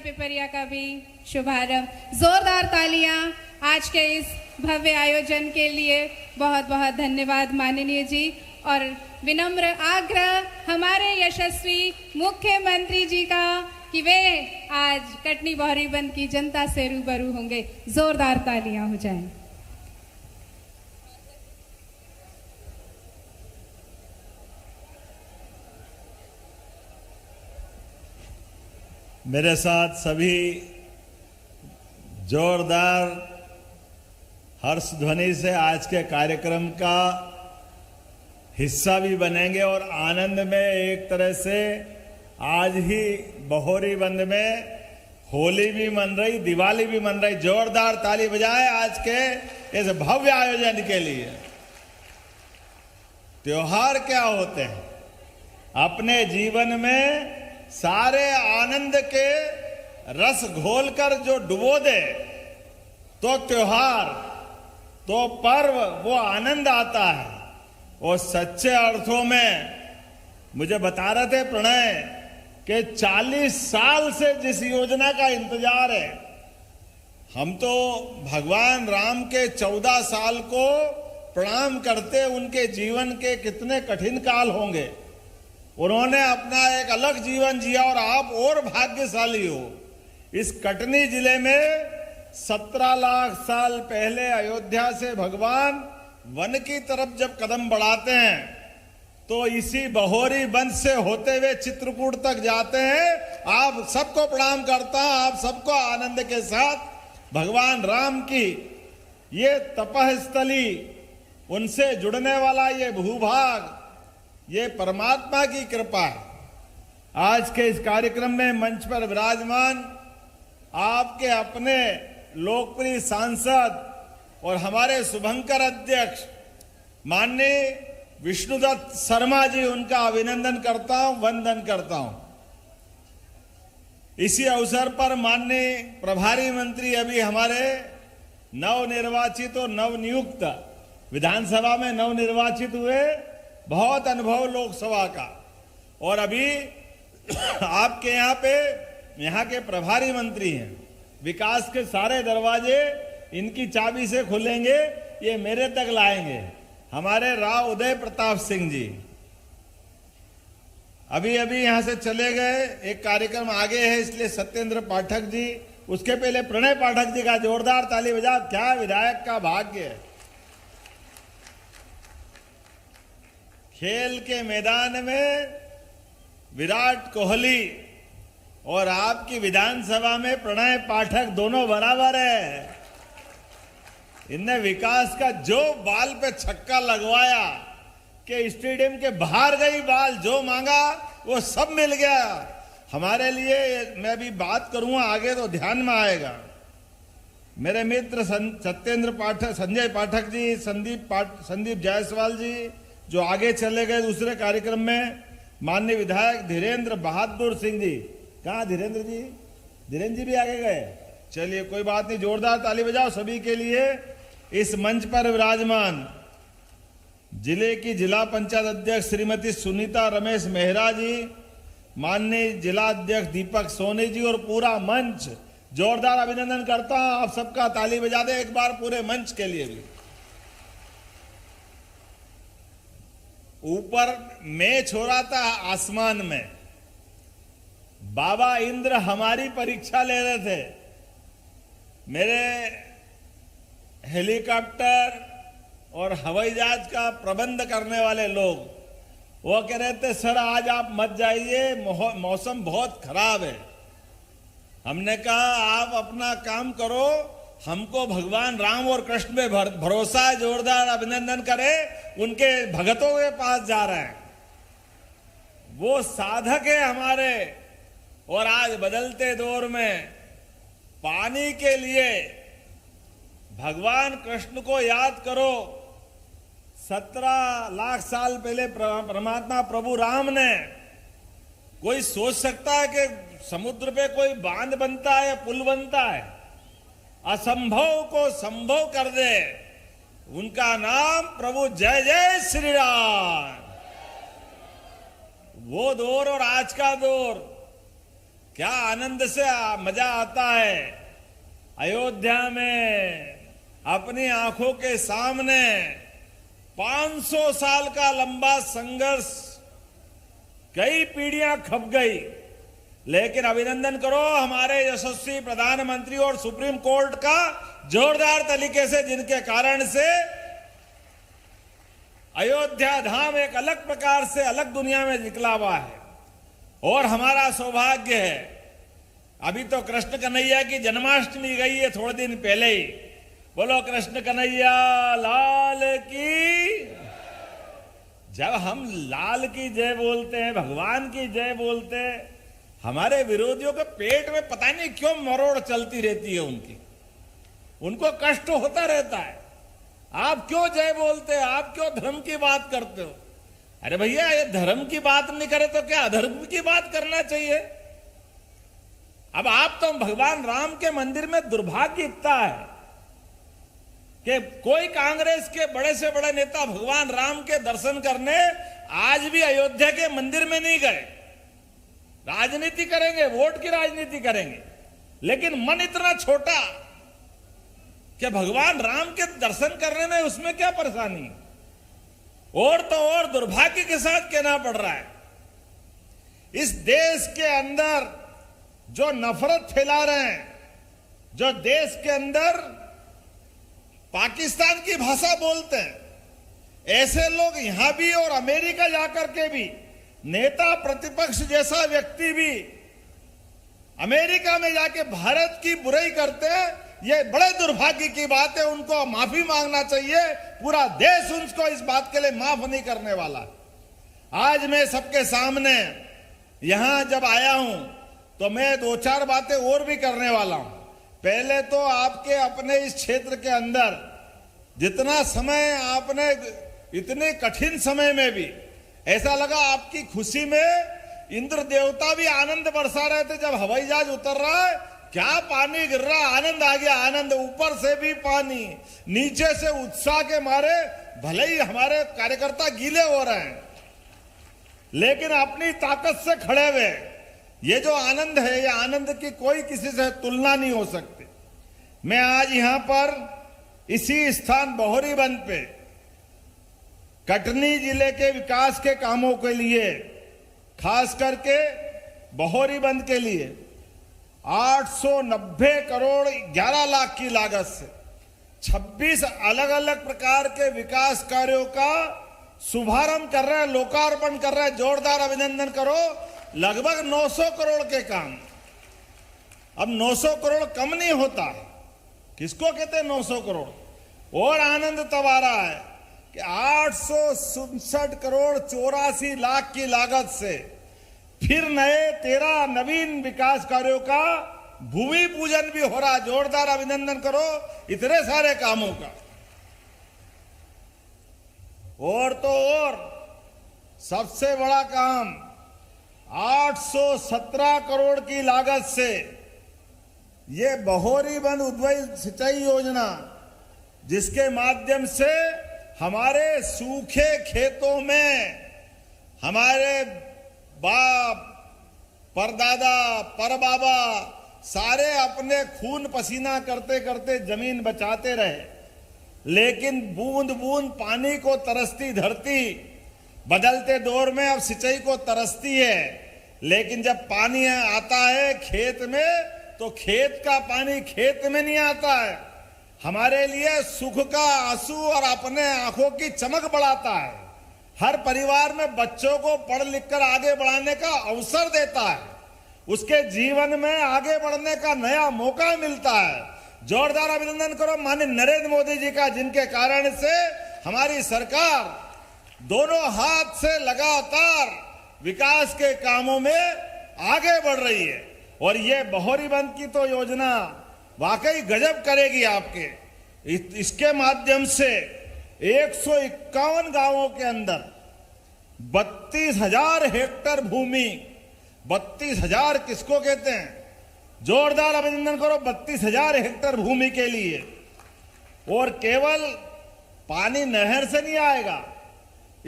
पिपरिया का भी शुभारंभ। जोरदार तालियां आज के इस भव्य आयोजन के लिए। बहुत बहुत धन्यवाद माननीय जी। और विनम्र आग्रह हमारे यशस्वी मुख्यमंत्री जी का कि वे आज कटनी बहरीबंद की जनता से रूबरू होंगे। जोरदार तालियां हो जाएं। मेरे साथ सभी जोरदार हर्ष ध्वनि से आज के कार्यक्रम का हिस्सा भी बनेंगे और आनंद में एक तरह से आज ही बहरीबंद में होली भी मन रही, दिवाली भी मन रही। जोरदार ताली बजाएं आज के इस भव्य आयोजन के लिए। त्योहार क्या होते हैं? अपने जीवन में सारे आनंद के रस घोलकर जो डुबो दे तो त्योहार, तो पर्व, वो आनंद आता है। और सच्चे अर्थों में मुझे बता रहे थे प्रणय कि 40 साल से जिस योजना का इंतजार है, हम तो भगवान राम के 14 साल को प्रणाम करते। उनके जीवन के कितने कठिन काल होंगे, उन्होंने अपना एक अलग जीवन जिया और आप और भाग्यशाली हो। इस कटनी जिले में 17 लाख साल पहले अयोध्या से भगवान वन की तरफ जब कदम बढ़ाते हैं तो इसी बहरीबंद से होते हुए चित्रकूट तक जाते हैं। आप सबको प्रणाम करता हूं, आप सबको आनंद के साथ भगवान राम की ये तपस्थली, उनसे जुड़ने वाला ये भूभाग, ये परमात्मा की कृपा है। आज के इस कार्यक्रम में मंच पर विराजमान आपके अपने लोकप्रिय सांसद और हमारे शुभंकर अध्यक्ष माननीय विष्णुदत्त शर्मा जी, उनका अभिनंदन करता हूं, वंदन करता हूं। इसी अवसर पर माननीय प्रभारी मंत्री अभी हमारे नवनिर्वाचित और नवनियुक्त विधानसभा में नवनिर्वाचित हुए, बहुत अनुभव लोकसभा का, और अभी आपके यहाँ के प्रभारी मंत्री हैं। विकास के सारे दरवाजे इनकी चाबी से खुलेंगे, ये मेरे तक लाएंगे। हमारे राव उदय प्रताप सिंह जी अभी अभी यहां से चले गए, एक कार्यक्रम आगे है इसलिए सत्येंद्र पाठक जी, उसके पहले प्रणय पाठक जी का जोरदार ताली बजा। क्या विधायक का भाग्य है। खेल के मैदान में विराट कोहली और आपकी विधानसभा में प्रणय पाठक दोनों बराबर है। इनने विकास का जो बाल पे छक्का लगवाया कि स्टेडियम के बाहर गई बाल, जो मांगा वो सब मिल गया। हमारे लिए, मैं अभी बात करूंगा आगे तो ध्यान में आएगा। मेरे मित्र सत्येंद्र पाठक, संजय पाठक जी, संदीप जायसवाल जी जो आगे चले गए दूसरे कार्यक्रम में, माननीय विधायक धीरेन्द्र बहादुर सिंह जी, कहाँ धीरेन्द्र जी? धीरेन्द्र जी भी आगे गए। चलिए कोई बात नहीं, जोरदार ताली बजाओ सभी के लिए। इस मंच पर विराजमान जिले की जिला पंचायत अध्यक्ष श्रीमती सुनीता रमेश मेहरा जी, माननीय जिला अध्यक्ष दीपक सोनी जी और पूरा मंच, जोरदार अभिनंदन करता हूं आप सबका। ताली बजा दे एक बार पूरे मंच के लिए भी। ऊपर मैच हो रहा था आसमान में, बाबा इंद्र हमारी परीक्षा ले रहे थे। मेरे हेलीकॉप्टर और हवाई जहाज का प्रबंध करने वाले लोग वो कह रहे थे सर आज आप मत जाइए, मौसम बहुत खराब है। हमने कहा आप अपना काम करो, हमको भगवान राम और कृष्ण में भरोसा है। जोरदार अभिनंदन करें, उनके भगतों के पास जा रहे हैं, वो साधक है हमारे। और आज बदलते दौर में पानी के लिए भगवान कृष्ण को याद करो। 17 लाख साल पहले परमात्मा प्रभु राम ने, कोई सोच सकता है कि समुद्र पे कोई बांध बनता है या पुल बनता है? असंभव को संभव कर दे, उनका नाम प्रभु जय जय श्री राम। वो दौर और आज का दौर, क्या आनंद से मजा आता है अयोध्या में अपनी आंखों के सामने 500 साल का लंबा संघर्ष, कई पीढ़ियां खप गई, लेकिन अभिनंदन करो हमारे यशस्वी प्रधानमंत्री और सुप्रीम कोर्ट का जोरदार तरीके से, जिनके कारण से अयोध्या धाम एक अलग प्रकार से अलग दुनिया में निकला हुआ है। और हमारा सौभाग्य है, अभी तो कृष्ण कन्हैया की जन्माष्टमी गई है थोड़े दिन पहले ही। बोलो कृष्ण कन्हैया लाल की। जब हम लाल की जय बोलते हैं, भगवान की जय बोलते हैं, हमारे विरोधियों के पेट में पता नहीं क्यों मरोड़ चलती रहती है उनको कष्ट होता रहता है। आप क्यों जय बोलते हैं, आप क्यों धर्म की बात करते हो? अरे भैया, ये धर्म की बात नहीं करे तो क्या अधर्म की बात करना चाहिए? अब आप तो भगवान राम के मंदिर में दुर्भाग्य इतना है कि कोई कांग्रेस के बड़े से बड़े नेता भगवान राम के दर्शन करने आज भी अयोध्या के मंदिर में नहीं गए। राजनीति करेंगे, वोट की राजनीति करेंगे, लेकिन मन इतना छोटा कि भगवान राम के दर्शन करने में उसमें क्या परेशानी? और तो और दुर्भाग्य के साथ कहना पड़ रहा है, इस देश के अंदर जो नफरत फैला रहे हैं, जो देश के अंदर पाकिस्तान की भाषा बोलते हैं, ऐसे लोग यहां भी और अमेरिका जाकर के भी, नेता प्रतिपक्ष जैसा व्यक्ति भी अमेरिका में जाके भारत की बुराई करते हैं। ये बड़े दुर्भाग्य की बात है, उनको माफी मांगना चाहिए। पूरा देश उनको इस बात के लिए माफ नहीं करने वाला। आज मैं सबके सामने यहां जब आया हूं तो मैं 2-4 बातें और भी करने वाला हूं। पहले तो आपके अपने इस क्षेत्र के अंदर जितना समय आपने, इतने कठिन समय में भी ऐसा लगा आपकी खुशी में इंद्र देवता भी आनंद बरसा रहे थे। जब हवाई जहाज उतर रहा है, क्या पानी गिर रहा, आनंद आ गया। आनंद, ऊपर से भी पानी, नीचे से उत्साह के मारे भले ही हमारे कार्यकर्ता गीले हो रहे हैं, लेकिन अपनी ताकत से खड़े हुए। ये जो आनंद है, ये आनंद की कोई किसी से तुलना नहीं हो सकती। मैं आज यहां पर इसी स्थान बहोरीबंद पे कटनी जिले के विकास के कामों के लिए, खास करके बहोरीबंद के लिए 890 करोड़ 11 लाख की लागत से 26 अलग अलग प्रकार के विकास कार्यों का शुभारंभ कर रहे हैं, लोकार्पण कर रहे हैं। जोरदार अभिनंदन करो। लगभग 900 करोड़ के काम। अब 900 करोड़ कम नहीं होता। किसको कहते हैं 900 करोड़? और आनंद तब आ रहा है कि 867 करोड़ 84 लाख की लागत से फिर नए 13 नवीन विकास कार्यों का भूमि पूजन भी हो रहा। जोरदार अभिनंदन करो इतने सारे कामों का। और तो और सबसे बड़ा काम 817 करोड़ की लागत से ये बहोरीबंद उद्वय सिंचाई योजना, जिसके माध्यम से हमारे सूखे खेतों में हमारे बाप, परदादा, परबाबा सारे अपने खून पसीना करते करते जमीन बचाते रहे, लेकिन बूंद बूंद पानी को तरसती धरती बदलते दौर में अब सिंचाई को तरसती है। लेकिन जब पानी आता है खेत में, तो खेत का पानी खेत में नहीं आता है, हमारे लिए सुख का आंसू और अपने आंखों की चमक बढ़ाता है। हर परिवार में बच्चों को पढ़ लिख कर आगे बढ़ाने का अवसर देता है, उसके जीवन में आगे बढ़ने का नया मौका मिलता है। जोरदार अभिनंदन करो माननीय नरेंद्र मोदी जी का, जिनके कारण से हमारी सरकार दोनों हाथ से लगातार विकास के कामों में आगे बढ़ रही है। और ये बहोरीबंद की तो योजना वाकई गजब करेगी आपके। इसके माध्यम से 151 गांवों के अंदर 32,000 हेक्टेयर भूमि, 32,000 किसको कहते हैं? जोरदार अभिनंदन करो 32,000 हेक्टेयर भूमि के लिए। और केवल पानी नहर से नहीं आएगा,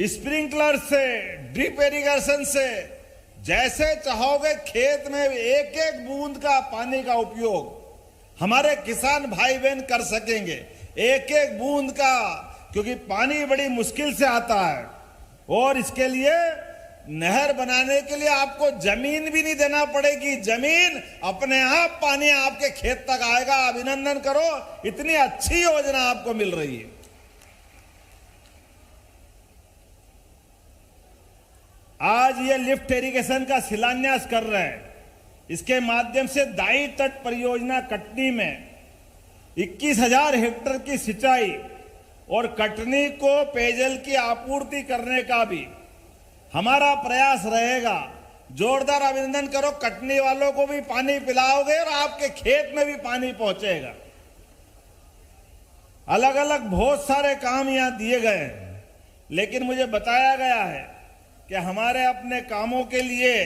स्प्रिंकलर से, ड्रिप इरिगेशन से जैसे चाहोगे खेत में एक एक बूंद का पानी का उपयोग हमारे किसान भाई बहन कर सकेंगे, एक एक बूंद का, क्योंकि पानी बड़ी मुश्किल से आता है। और इसके लिए नहर बनाने के लिए आपको जमीन भी नहीं देना पड़ेगी, जमीन अपने आप पानी आपके खेत तक आएगा। अभिनंदन करो, इतनी अच्छी योजना आपको मिल रही है। आज ये लिफ्ट इरिगेशन का शिलान्यास कर रहे हैं। इसके माध्यम से दाई तट परियोजना कटनी में 21,000 हेक्टेयर की सिंचाई और कटनी को पेयजल की आपूर्ति करने का भी हमारा प्रयास रहेगा। जोरदार अभिनंदन करो, कटनी वालों को भी पानी पिलाओगे और आपके खेत में भी पानी पहुंचेगा। अलग अलग बहुत सारे काम यहां दिए गए हैं, लेकिन मुझे बताया गया है कि हमारे अपने कामों के लिए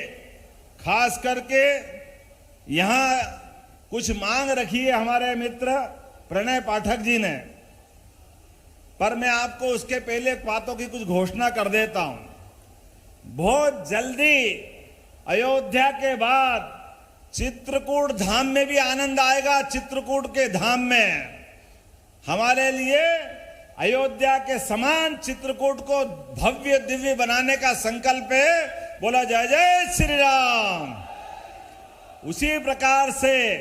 खास करके यहां कुछ मांग रखी है हमारे मित्र प्रणय पाठक जी ने, पर मैं आपको उसके पहले बातों की कुछ घोषणा कर देता हूं। बहुत जल्दी अयोध्या के बाद चित्रकूट धाम में भी आनंद आएगा। चित्रकूट के धाम में हमारे लिए अयोध्या के समान चित्रकूट को भव्य दिव्य बनाने का संकल्प है। बोला जय जय श्री राम। उसी प्रकार से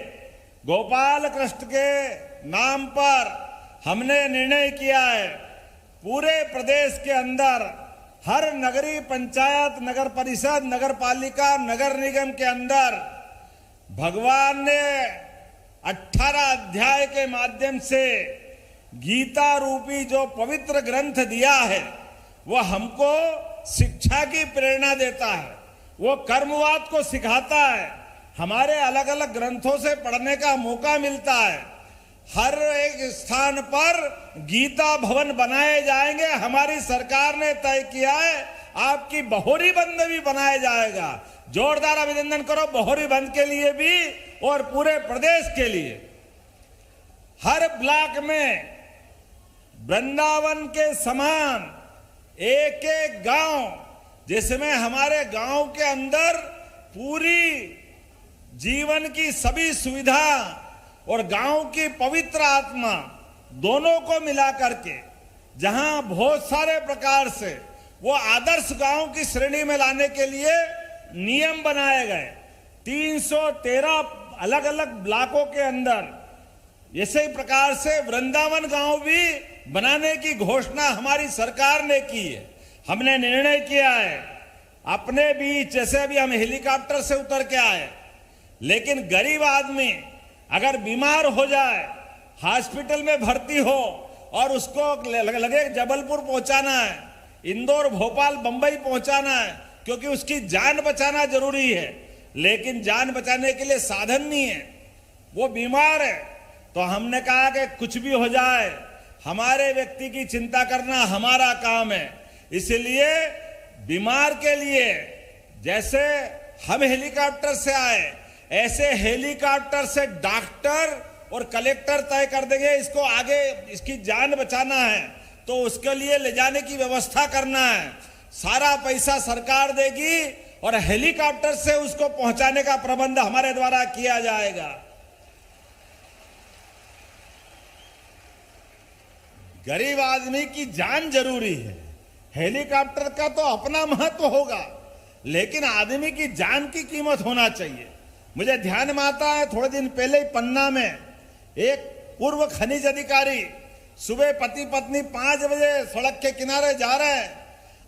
गोपाल कृष्ण के नाम पर हमने निर्णय किया है, पूरे प्रदेश के अंदर हर नगरीय पंचायत, नगर परिषद, नगर पालिका, नगर निगम के अंदर भगवान ने 18 अध्याय के माध्यम से गीता रूपी जो पवित्र ग्रंथ दिया है, वो हमको शिक्षा की प्रेरणा देता है, वो कर्मवाद को सिखाता है। हमारे अलग अलग ग्रंथों से पढ़ने का मौका मिलता है। हर एक स्थान पर गीता भवन बनाए जाएंगे। हमारी सरकार ने तय किया है आपकी बहोरी बंद भी बनाया जाएगा। जोरदार अभिनंदन करो बहोरी बंद के लिए भी और पूरे प्रदेश के लिए। हर ब्लॉक में वृंदावन के समान एक एक गांव, जिसमें हमारे गांव के अंदर पूरी जीवन की सभी सुविधा और गांव की पवित्र आत्मा दोनों को मिला करके, जहां बहुत सारे प्रकार से वो आदर्श गांव की श्रेणी में लाने के लिए नियम बनाए गए। 313 अलग अलग ब्लॉकों के अंदर इसी प्रकार से वृंदावन गांव भी बनाने की घोषणा हमारी सरकार ने की है। हमने निर्णय किया है अपने बीच, जैसे अभी हम हेलीकॉप्टर से उतर के आए, लेकिन गरीब आदमी अगर बीमार हो जाए, हॉस्पिटल में भर्ती हो और उसको लगे जबलपुर पहुंचाना है, इंदौर, भोपाल, बंबई पहुंचाना है, क्योंकि उसकी जान बचाना जरूरी है, लेकिन जान बचाने के लिए साधन नहीं है, वो बीमार है, तो हमने कहा कि कुछ भी हो जाए हमारे व्यक्ति की चिंता करना हमारा काम है। इसलिए बीमार के लिए जैसे हम हेलीकॉप्टर से आए, ऐसे हेलीकॉप्टर से डॉक्टर और कलेक्टर तय कर देंगे इसको आगे इसकी जान बचाना है, तो उसके लिए ले जाने की व्यवस्था करना है। सारा पैसा सरकार देगी और हेलीकॉप्टर से उसको पहुंचाने का प्रबंध हमारे द्वारा किया जाएगा। गरीब आदमी की जान जरूरी है। हेलीकॉप्टर का तो अपना महत्व होगा, लेकिन आदमी की जान की कीमत होना चाहिए। मुझे ध्यान में आता है थोड़े दिन पहले ही पन्ना में एक पूर्व खनिज अधिकारी सुबह पति पत्नी 5 बजे सड़क के किनारे जा रहे हैं,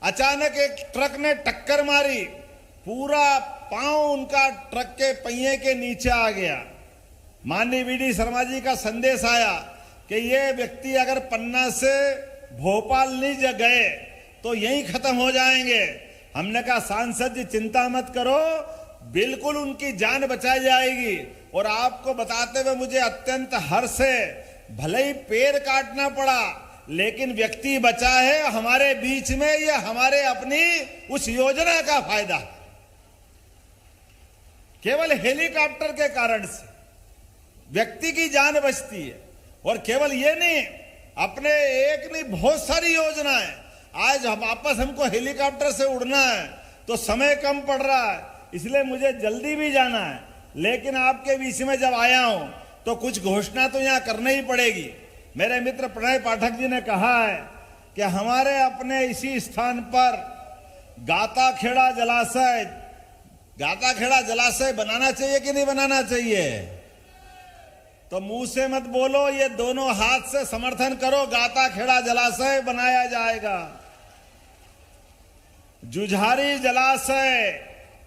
अचानक एक ट्रक ने टक्कर मारी, पूरा पांव उनका ट्रक के पहिए के नीचे आ गया। माननीय वीडी शर्मा जी का संदेश आया कि ये व्यक्ति अगर पन्ना से भोपाल नहीं गए तो यहीं खत्म हो जाएंगे। हमने कहा सांसद जी चिंता मत करो, बिल्कुल उनकी जान बचाई जाएगी। और आपको बताते हुए मुझे अत्यंत हर्ष है, भले ही पैर काटना पड़ा लेकिन व्यक्ति बचा है हमारे बीच में। ये हमारे अपनी उस योजना का फायदा है, केवल हेलीकॉप्टर के कारण से व्यक्ति की जान बचती है। और केवल ये नहीं, अपने एक नहीं बहुत सारी योजनाएं। आज हम वापस हमको हेलीकॉप्टर से उड़ना है तो समय कम पड़ रहा है, इसलिए मुझे जल्दी भी जाना है, लेकिन आपके बीच में जब आया हूं तो कुछ घोषणा तो यहां करनी ही पड़ेगी। मेरे मित्र प्रणय पाठक जी ने कहा है कि हमारे अपने इसी स्थान पर गाताखेड़ा जलाशय बनाना चाहिए कि नहीं बनाना चाहिए? तो मुंह से मत बोलो, ये दोनों हाथ से समर्थन करो, गाताखेड़ा जलाशय बनाया जाएगा। जुझारी जलाशय,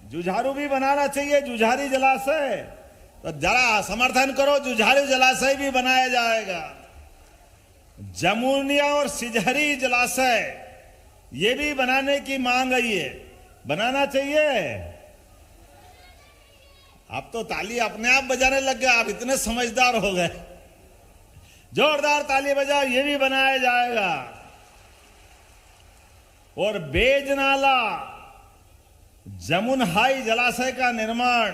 जुझारू भी बनाना चाहिए, जुझारी जलाशय, तो जरा समर्थन करो, जुझारू जलाशय भी बनाया जाएगा। जमुनिया और सिझरी जलाशय ये भी बनाने की मांग आई है, बनाना चाहिए। आप तो ताली अपने आप बजाने लग गए, आप इतने समझदार हो गए। जोरदार ताली बजाओ, ये भी बनाया जाएगा। और बेजनाला जमुनहाई जलाशय का निर्माण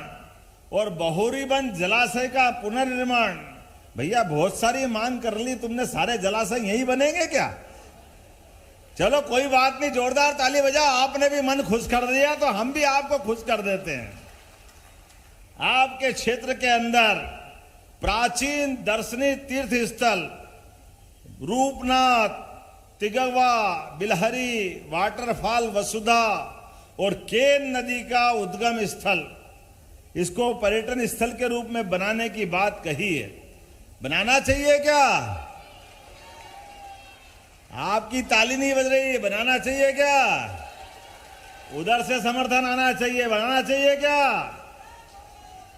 और बहोरीबंद जलाशय का पुनर्निर्माण। भैया बहुत सारी मांग कर ली तुमने, सारे जलाशय यही बनेंगे क्या? चलो कोई बात नहीं, जोरदार ताली बजाओ, आपने भी मन खुश कर दिया तो हम भी आपको खुश कर देते हैं। आपके क्षेत्र के अंदर प्राचीन दर्शनीय तीर्थ स्थल रूपनाथ, तिगवा, बिलहरी, वाटरफॉल वसुधा और केन नदी का उद्गम स्थल, इसको पर्यटन स्थल के रूप में बनाने की बात कही है। बनाना चाहिए क्या? आपकी ताली नहीं बज रही है, बनाना चाहिए क्या? उधर से समर्थन आना चाहिए, बनाना चाहिए क्या?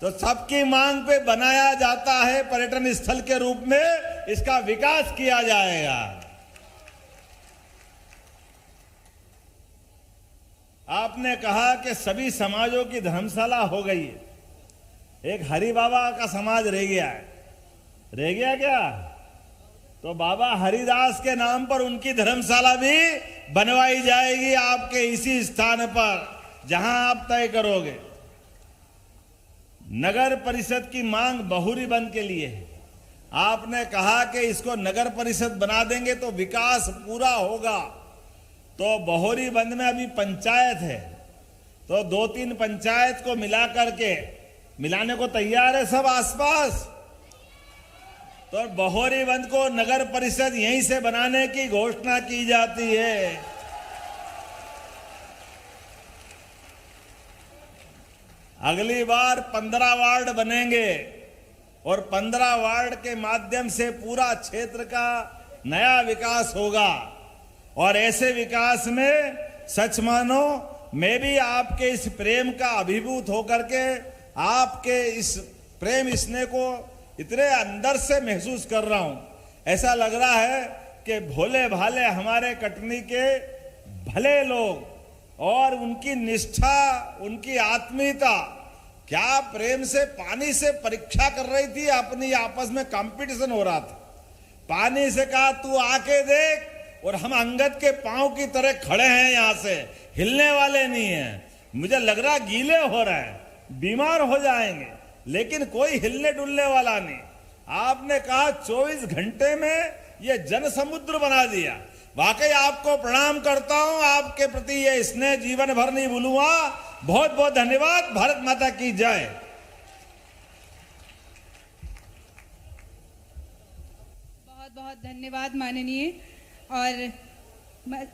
तो सबकी मांग पे बनाया जाता है, पर्यटन स्थल के रूप में इसका विकास किया जाएगा। आपने कहा कि सभी समाजों की धर्मशाला हो गई है, एक हरि बाबा का समाज रह गया है। रह गया क्या? तो बाबा हरिदास के नाम पर उनकी धर्मशाला भी बनवाई जाएगी आपके इसी स्थान पर जहां आप तय करोगे। नगर परिषद की मांग बहोरीबंद के लिए है। आपने कहा कि इसको नगर परिषद बना देंगे तो विकास पूरा होगा। तो बहोरीबंद में अभी पंचायत है, तो 2-3 पंचायत को मिला करके, मिलाने को तैयार है सब आसपास, तो बहोरीबंद को नगर परिषद यहीं से बनाने की घोषणा की जाती है। अगली बार 15 वार्ड बनेंगे और 15 वार्ड के माध्यम से पूरा क्षेत्र का नया विकास होगा। और ऐसे विकास में सच मानो मैं भी आपके इस प्रेम का अभिभूत होकर के आपके इस प्रेम स्नेह को इतने अंदर से महसूस कर रहा हूं। ऐसा लग रहा है कि भोले भाले हमारे कटनी के भले लोग और उनकी निष्ठा, उनकी आत्मीयता क्या प्रेम से पानी से परीक्षा कर रही थी, अपनी आपस में कंपटीशन हो रहा था। पानी से कहा तू आके देख, और हम अंगद के पांव की तरह खड़े हैं, यहां से हिलने वाले नहीं हैं। मुझे लग रहा गीले हो रहे हैं, बीमार हो जाएंगे, लेकिन कोई हिलने डुलने वाला नहीं। आपने कहा 24 घंटे में ये जन समुद्र बना दिया। वाकई आपको प्रणाम करता हूं, आपके प्रति ये स्नेह जीवन भर नहीं भूलूंगा। बहुत बहुत धन्यवाद। भारत माता की जय। बहुत बहुत धन्यवाद माननीय। और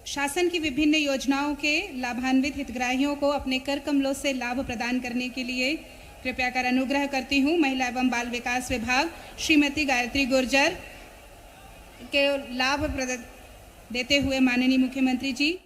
शासन की विभिन्न योजनाओं के लाभान्वित हितग्राहियों को अपने कर कमलों से लाभ प्रदान करने के लिए कृपया कर अनुग्रह करती हूँ महिला एवं बाल विकास विभाग श्रीमती गायत्री गुर्जर के लाभ देते हुए माननीय मुख्यमंत्री जी।